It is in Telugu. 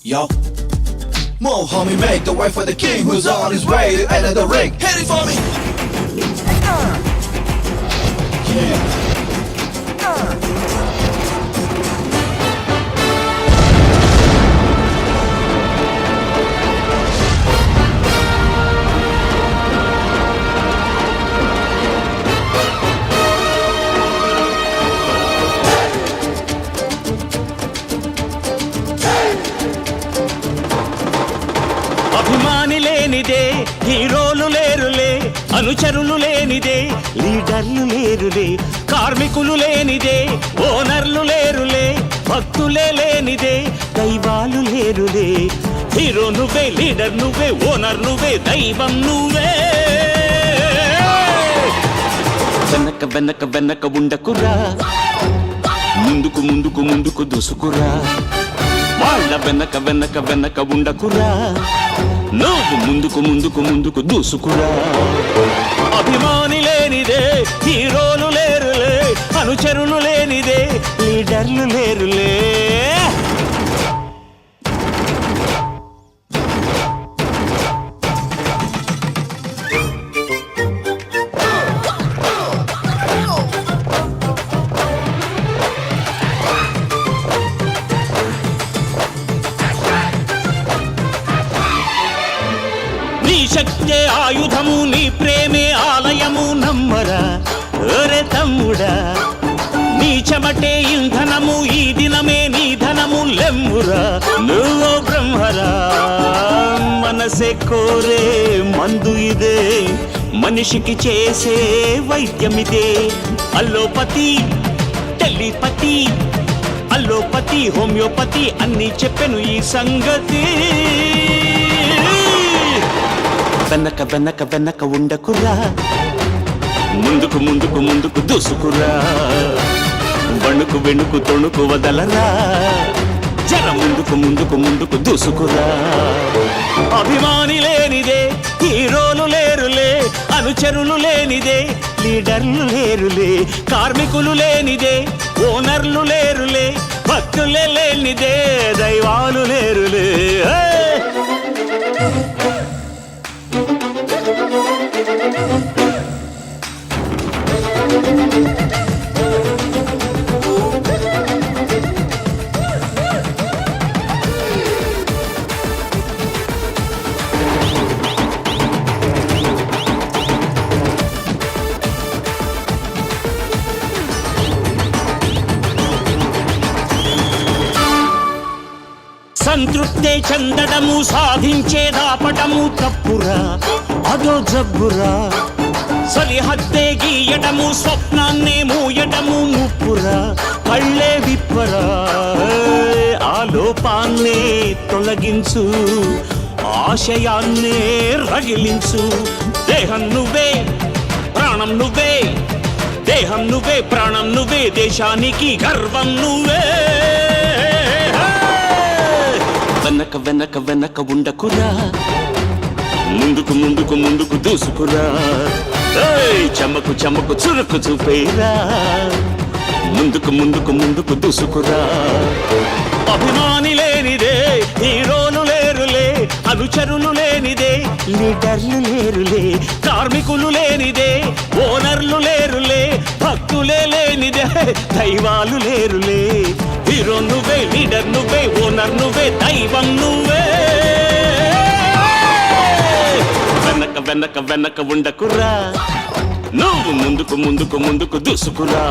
Yo. Move, homie, make the way for the king who's on his way to enter the ring. Hit it for me. Yeah. అభిమాని లేనిదే హీరోలు లేరులే, అనుచరులు లేనిదే లీడర్లు లేరులే, కార్మికులు లేనిదే ఓనర్లు లేరులే, భక్తులే లేనిదే దైవాలు లేరులే. హీరో నువ్వే, లీడర్ నువ్వే, ఓనర్ నువ్వే, దైవం నువ్వే. వెనక వెనక వెనక ఉండకురా, ముందుకు ముందుకు ముందుకు దూసుకురా. వాళ్ళ వెనక వెనక వెనక ఉండకురా, నువ్వు ముందుకు ముందుకు ముందుకు దూసుకురా. అభిమాని లేనిదే హీరోలు లేరులే, అనుచరులు లేనిదే లీడర్లు లేరులే. నీ శక్తే ఆయుధము, నీ ప్రేమే ఆలయము, నమ్మరా ఒరే తమ్ముడా. నీ చెమటే ఇంధనము, ఈ దినమే నీ ధనము, లెమ్మురా నువ్వు బ్రహ్మరా. మనసే కోరే మందు ఇదే, మనిషికి చేసే వైద్యమిదే. అల్లోపతి, టెలిపతి, అల్లోపతి, హోమియోపతి అన్ని చెప్పెను ఈ సంగతి. వెనక వెనక వెనక ఉండకురా, ముందుకు ముందుకు ముందుకు దూసుకురా. వణుకు వెనుకు తొణుకు వదలరా, జర ముందుకు ముందుకు ముందుకు దూసుకురా. అభిమాని లేనిదే హీరోలు లేరులే, అనుచరులు లేనిదే లీడర్లు లేరులే, కార్మికులు లేనిదే ఓనర్లు లేరులే, భక్తులే లేనిదే దైవాలు లేరులే. సంతృప్తే చెందడము, సాధించేదాపటము తప్పురా, అదో జబ్బురా. సరిహద్దే గీయడము, స్వప్నాన్నే మూయడము ముప్పురా, కళ్ళే విప్పరా. ఆలోపాన్నే తొలగించు, ఆశయాన్నే రగిలించు. దేహం నువ్వే, ప్రాణం నువ్వే, దేహం నువ్వే, ప్రాణం నువ్వే, దేశానికి గర్వం నువ్వే. వెనక వెనక వెనక ఉండకురా, ముందుకు ముందుకు ముందుకు దూసుకురా. చెమకు చెమకు చురుకు చూపేరా, ముందుకు ముందుకు ముందుకు దూసుకురా. అభిమాని లేనిదే హీరోలు లేరులే, అనుచరులు లేనిదే లీడర్లు లేరులే, కార్మికులు లేనిదే ఓనర్లు లేరులే, భక్తులే లేనిదే దైవాలు లేరులే. హీరో నువ్వే, లీడర్ నువ్వే, ఓనర్ నువ్వే, దైవం నువ్వే. వెనక వెనక వెనక ఉండకురా, నువ్వు ముందుకు ముందుకు ముందుకు దూసుకురా.